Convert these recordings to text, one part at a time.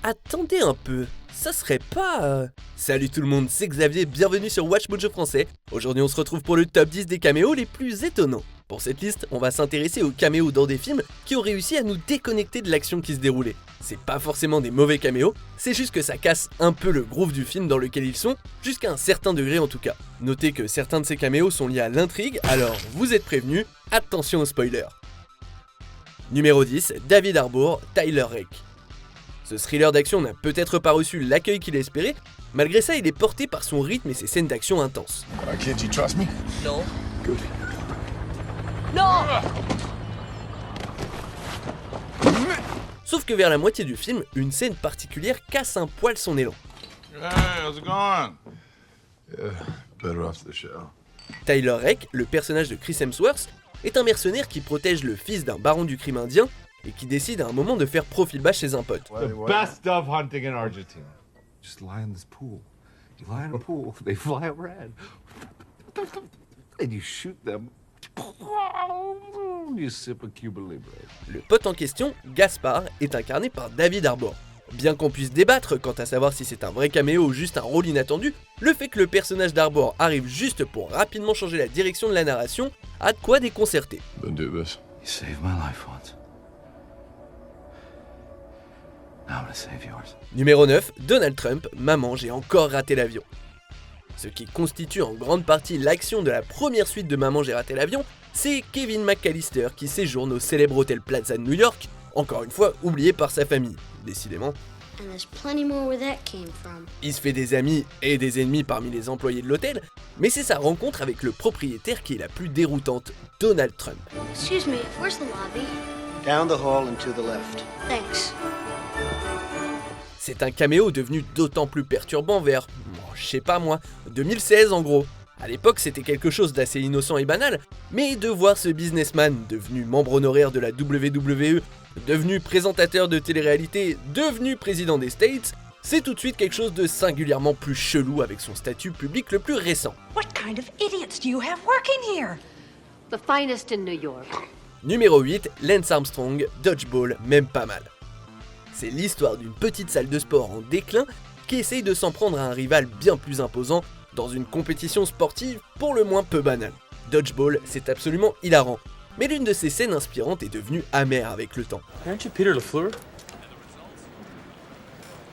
attendez un peu, ça serait pas... Salut tout le monde, c'est Xavier, bienvenue sur Watch Mojo français. Aujourd'hui on se retrouve pour le top 10 des caméos les plus étonnants. Pour cette liste, on va s'intéresser aux caméos dans des films qui ont réussi à nous déconnecter de l'action qui se déroulait. C'est pas forcément des mauvais caméos, c'est juste que ça casse un peu le groove du film dans lequel ils sont, jusqu'à un certain degré en tout cas. Notez que certains de ces caméos sont liés à l'intrigue, alors vous êtes prévenus, attention aux spoilers. Numéro 10, David Harbour, Tyler Rake. Ce thriller d'action n'a peut-être pas reçu l'accueil qu'il espérait, malgré ça il est porté par son rythme et ses scènes d'action intenses. Kid, you trust me? No. Good. No! Sauf que vers la moitié du film, une scène particulière casse un poil son élan. Hey, how's it going? Yeah, better off the show. Tyler Rake, le personnage de Chris Hemsworth, est un mercenaire qui protège le fils d'un baron du crime indien et qui décide à un moment de faire profil bas chez un pote. The best of hunting in Argentina. Just lie in this pool. You lie in a pool, they fly overhead. And you shoot them. You sip a Cuba Libre. Le pote en question, Gaspard, est incarné par David Harbour. Bien qu'on puisse débattre quant à savoir si c'est un vrai caméo ou juste un rôle inattendu, le fait que le personnage d'Harbour arrive juste pour rapidement changer la direction de la narration a de quoi déconcerter. Don't do this. You saved my life once. Now I'm gonna save yours. Numéro 9, Donald Trump, Maman, j'ai encore raté l'avion. Ce qui constitue en grande partie l'action de la première suite de Maman, j'ai raté l'avion, c'est Kevin McAllister qui séjourne au célèbre hôtel Plaza de New York, encore une fois oublié par sa famille, décidément. And there's plenty more where that came from. Il se fait des amis et des ennemis parmi les employés de l'hôtel, mais c'est sa rencontre avec le propriétaire qui est la plus déroutante, Donald Trump. Excuse me, where's the lobby? Down the hall and to the left. Thanks. C'est un caméo devenu d'autant plus perturbant vers, je sais pas moi, 2016 en gros. À l'époque c'était quelque chose d'assez innocent et banal, mais de voir ce businessman devenu membre honoraire de la WWE, devenu présentateur de télé-réalité, devenu président des States, c'est tout de suite quelque chose de singulièrement plus chelou avec son statut public le plus récent. What kind of idiots do you have working here? The finest in New York. Numéro 8, Lance Armstrong, Dodgeball, même pas mal. C'est l'histoire d'une petite salle de sport en déclin qui essaye de s'en prendre à un rival bien plus imposant dans une compétition sportive pour le moins peu banale. Dodgeball, c'est absolument hilarant, mais l'une de ces scènes inspirantes est devenue amère avec le temps. Aren't you Peter LaFleur?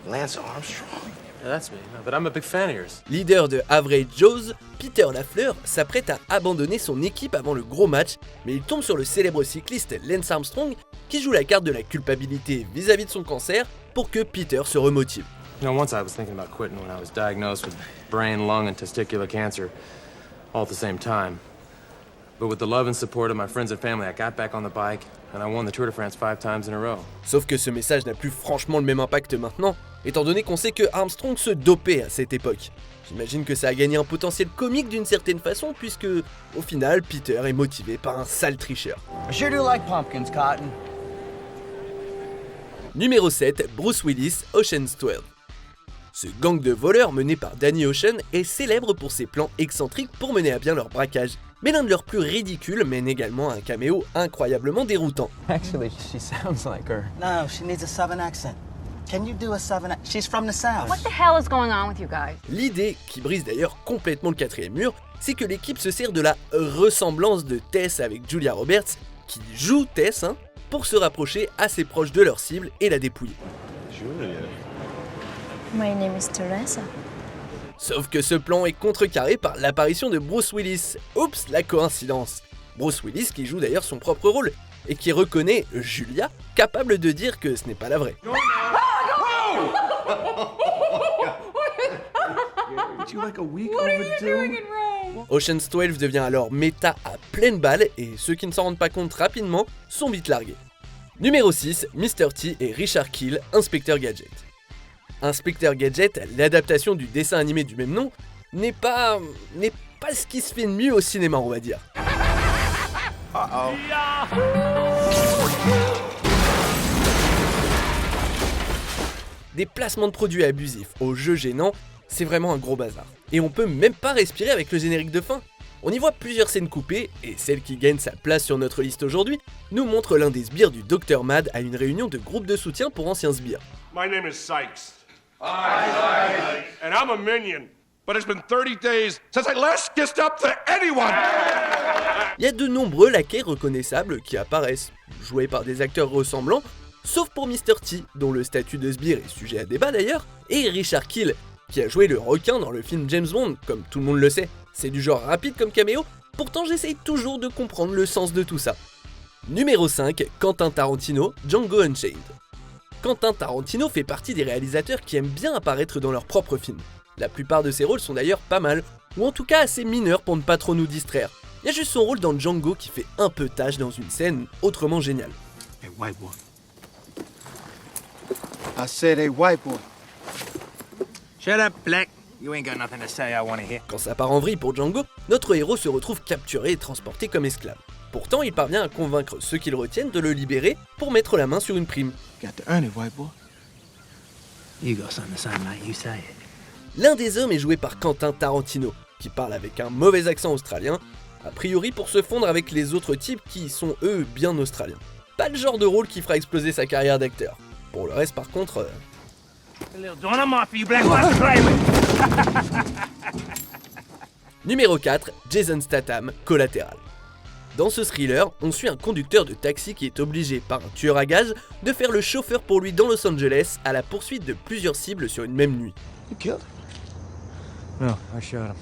Lance Armstrong. Yeah, that's me, but I'm a big fan of yours. Leader de Average Joe's, Peter Lafleur s'apprête à abandonner son équipe avant le gros match, mais il tombe sur le célèbre cycliste Lance Armstrong qui joue la carte de la culpabilité vis-à-vis de son cancer pour que Peter se remotive. You know, once I was thinking about quitting when I was diagnosed with brain, lung, and testicular cancer, all at the same time. But with the love and support of my friends and family, I got back on the bike and I won the Tour de France 5 times in a row. Sauf que ce message n'a plus franchement le même impact maintenant, étant donné qu'on sait que Armstrong se dopait à cette époque. J'imagine que ça a gagné un potentiel comique d'une certaine façon, puisque, au final, Peter est motivé par un sale tricheur. I sure do like pumpkins, Cotton. Numéro 7, Bruce Willis, Ocean's 12. Ce gang de voleurs mené par Danny Ocean est célèbre pour ses plans excentriques pour mener à bien leur braquage. Mais l'un de leurs plus ridicules mène également à un caméo incroyablement déroutant. Actually, she sounds like her. No, she needs a southern accent. Can you do a southern accent? She's from the south. What the hell is going on with you guys? L'idée, qui brise d'ailleurs complètement le quatrième mur, c'est que l'équipe se sert de la ressemblance de Tess avec Julia Roberts, qui joue Tess, pour se rapprocher assez proche de leur cible et la dépouiller. Julia. My name is Teresa. Sauf que ce plan est contrecarré par l'apparition de Bruce Willis. Oups, la coïncidence. Bruce Willis qui joue d'ailleurs son propre rôle et qui reconnaît Julia, capable de dire que ce n'est pas la vraie. Ocean's 12 devient alors méta à pleine balle et ceux qui ne s'en rendent pas compte rapidement sont vite largués. Numéro 6, Mr. T et Richard Kiel, Inspecteur Gadget. Inspecteur Gadget, l'adaptation du dessin animé du même nom, n'est pas ce qui se fait de mieux au cinéma, on va dire. Des placements de produits abusifs aux jeux gênants, c'est vraiment un gros bazar. Et on peut même pas respirer avec le générique de fin. On y voit plusieurs scènes coupées, et celle qui gagne sa place sur notre liste aujourd'hui nous montre l'un des sbires du Dr Mad à une réunion de groupe de soutien pour anciens sbires. My name is Sykes. Hi, Sykes. And I'm a minion. But it's been 30 days since I last kissed up to anyone! Il y a de nombreux laquais reconnaissables qui apparaissent, joués par des acteurs ressemblants, sauf pour Mr. T, dont le statut de sbire est sujet à débat d'ailleurs, et Richard Kiel, qui a joué le requin dans le film James Bond, comme tout le monde le sait. C'est du genre rapide comme caméo, pourtant j'essaye toujours de comprendre le sens de tout ça. Numéro 5, Quentin Tarantino, Django Unchained. Quentin Tarantino fait partie des réalisateurs qui aiment bien apparaître dans leurs propres films. La plupart de ses rôles sont d'ailleurs pas mal, ou en tout cas assez mineurs pour ne pas trop nous distraire. Il y a juste son rôle dans Django qui fait un peu tâche dans une scène autrement géniale. Hey, white boy. I said, hey, white boy. Shut up, Black. You ain't got nothing to say I want to hear. Quand ça part en vrille pour Django, notre héros se retrouve capturé et transporté comme esclave. Pourtant, il parvient à convaincre ceux qui le retiennent de le libérer pour mettre la main sur une prime. Got to earn it, white boy. You got something to say, mate. You say it. L'un des hommes est joué par Quentin Tarantino, qui parle avec un mauvais accent australien, a priori pour se fondre avec les autres types qui sont eux bien australiens. Pas le genre de rôle qui fera exploser sa carrière d'acteur. Pour le reste par contre... Numéro 4, Jason Statham, Collatéral. Dans ce thriller, on suit un conducteur de taxi qui est obligé par un tueur à gages de faire le chauffeur pour lui dans Los Angeles à la poursuite de plusieurs cibles sur une même nuit. You killed him? No, I shot him.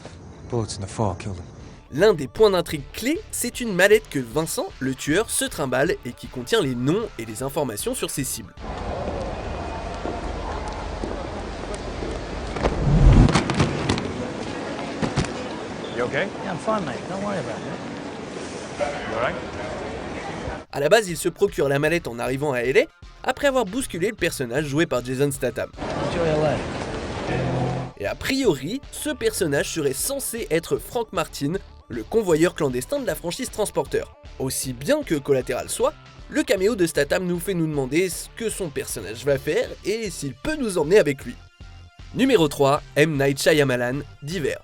Bullets in the fall killed him. L'un des points d'intrigue clés, c'est une mallette que Vincent, le tueur, se trimballe et qui contient les noms et les informations sur ses cibles. You okay? Yeah, I'm fine, mate. Don't worry about it. You alright? A la base, il se procure la mallette en arrivant à LA, après avoir bousculé le personnage joué par Jason Statham. Enjoy LA. Et a priori, ce personnage serait censé être Frank Martin, le convoyeur clandestin de la franchise Transporteur. Aussi bien que Collatéral soit, le caméo de Statham nous fait nous demander ce que son personnage va faire et s'il peut nous emmener avec lui. Numéro 3, M. Night Shyamalan, Divers.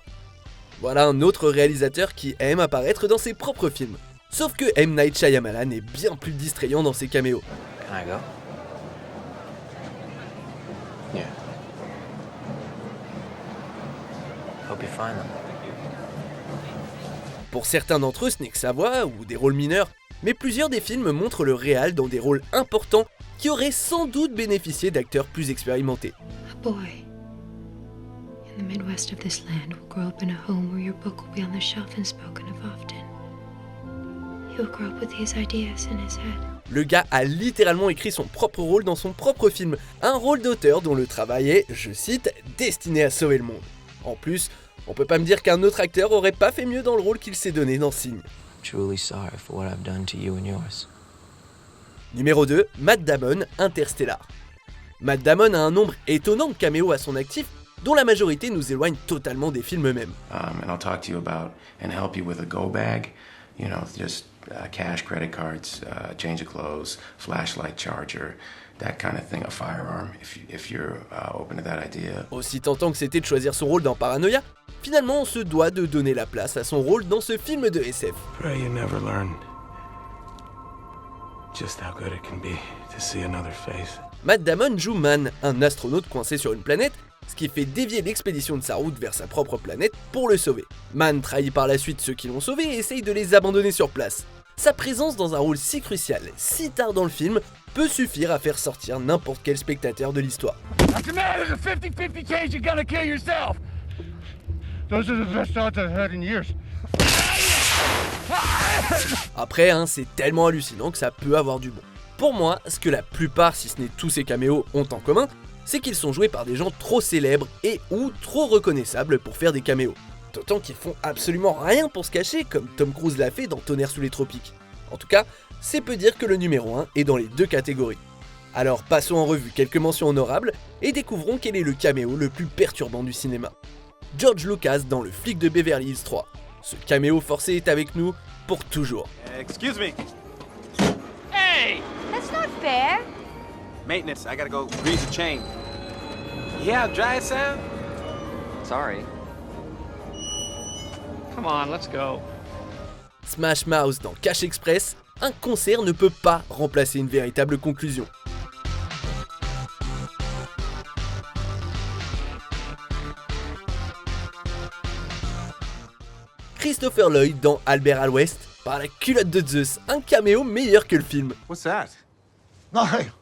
Voilà un autre réalisateur qui aime apparaître dans ses propres films. Sauf que M. Night Shyamalan est bien plus distrayant dans ses caméos. Can I go? Yeah. Hope you find them. Pour certains d'entre eux, ce n'est que sa voix ou des rôles mineurs, mais plusieurs des films montrent le réal dans des rôles importants qui auraient sans doute bénéficié d'acteurs plus expérimentés. A boy in the Midwest of this land will grow up in a home where your book will be on the shelf and spoken of often. He will grow up with these ideas in his head. Le gars a littéralement écrit son propre rôle dans son propre film, un rôle d'auteur dont le travail est, je cite, destiné à sauver le monde. En plus, on peut pas me dire qu'un autre acteur aurait pas fait mieux dans le rôle qu'il s'est donné dans Signe. Truly sorry for what I've done to you and yours. Numéro 2, Matt Damon, Interstellar. Matt Damon a un nombre étonnant de caméos à son actif, dont la majorité nous éloigne totalement des films eux-mêmes. And I'll talk to you about and help you with a go bag, you know, just cash, credit cards, change of clothes, flashlight charger, that kind of thing, a firearm, if you're open to that idea. Aussi tentant que c'était de choisir son rôle dans Paranoia, finalement on se doit de donner la place à son rôle dans ce film de SF. Pray you never learn just how good it can be to see another face. Matt Damon joue Man, un astronaute coincé sur une planète, ce qui fait dévier l'expédition de sa route vers sa propre planète pour le sauver. Man trahit par la suite ceux qui l'ont sauvé et essaye de les abandonner sur place. Sa présence dans un rôle si crucial, si tard dans le film, peut suffire à faire sortir n'importe quel spectateur de l'histoire. Après, c'est tellement hallucinant que ça peut avoir du bon. Pour moi, ce que la plupart, si ce n'est tous ces caméos, ont en commun, c'est qu'ils sont joués par des gens trop célèbres et ou trop reconnaissables pour faire des caméos. D'autant qu'ils font absolument rien pour se cacher, comme Tom Cruise l'a fait dans Tonnerre sous les tropiques. En tout cas, c'est peu dire que le numéro 1 est dans les deux catégories. Alors passons en revue quelques mentions honorables et découvrons quel est le caméo le plus perturbant du cinéma. George Lucas dans Le Flic de Beverly Hills 3. Ce caméo forcé est avec nous pour toujours. Excuse me. Hey! That's not fair. Maintenance, I gotta go grease the chain. Yeah, dry it, Sam? Sorry. Come on, let's go. Smash Mouth dans Cash Express, un concert ne peut pas remplacer une véritable conclusion. Christopher Lloyd dans Albert à l'Ouest, par la culotte de Zeus, un caméo meilleur que le film. What's that? Nothing.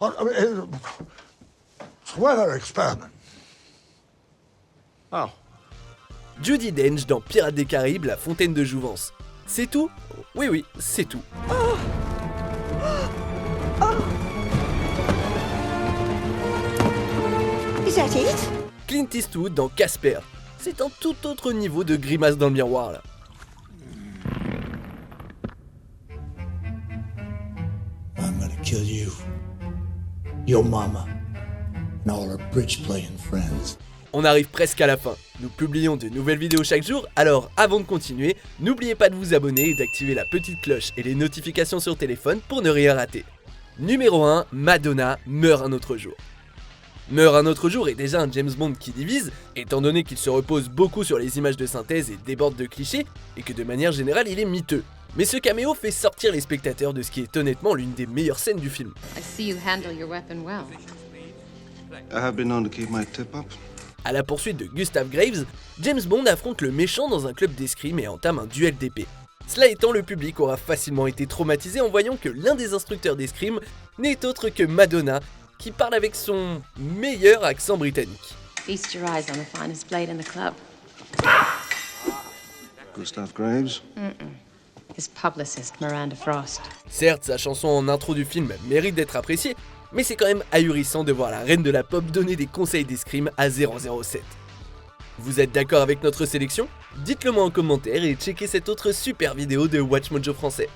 It's a weather experiment. Oh. Judi Dench dans Pirates des Caraïbes, La Fontaine de Jouvence. C'est tout? Oui, c'est tout. Is that it? Clint Eastwood dans Casper. C'est un tout autre niveau de grimace dans le miroir là. I'm gonna kill you, your mama, and all her bridge-playing friends. On arrive presque à la fin. Nous publions de nouvelles vidéos chaque jour, alors avant de continuer, n'oubliez pas de vous abonner et d'activer la petite cloche et les notifications sur téléphone pour ne rien rater. Numéro 1, Madonna meurt un autre jour. Meurt un autre jour est déjà un James Bond qui divise, étant donné qu'il se repose beaucoup sur les images de synthèse et déborde de clichés, et que de manière générale il est miteux. Mais ce caméo fait sortir les spectateurs de ce qui est honnêtement l'une des meilleures scènes du film. I see you handle your weapon well. I have been known to keep my tip up. À la poursuite de Gustav Graves, James Bond affronte le méchant dans un club d'escrime et entame un duel d'épée. Cela étant, le public aura facilement été traumatisé en voyant que l'un des instructeurs d'escrime n'est autre que Madonna, qui parle avec son meilleur accent britannique. Feast your eyes on the finest blade in the club. Gustav Graves? His publicist, Miranda Frost. Certes, sa chanson en intro du film mérite d'être appréciée, mais c'est quand même ahurissant de voir la reine de la pop donner des conseils d'escrime à 007. Vous êtes d'accord avec notre sélection? Dites-le moi en commentaire et checkez cette autre super vidéo de Watch Mojo français.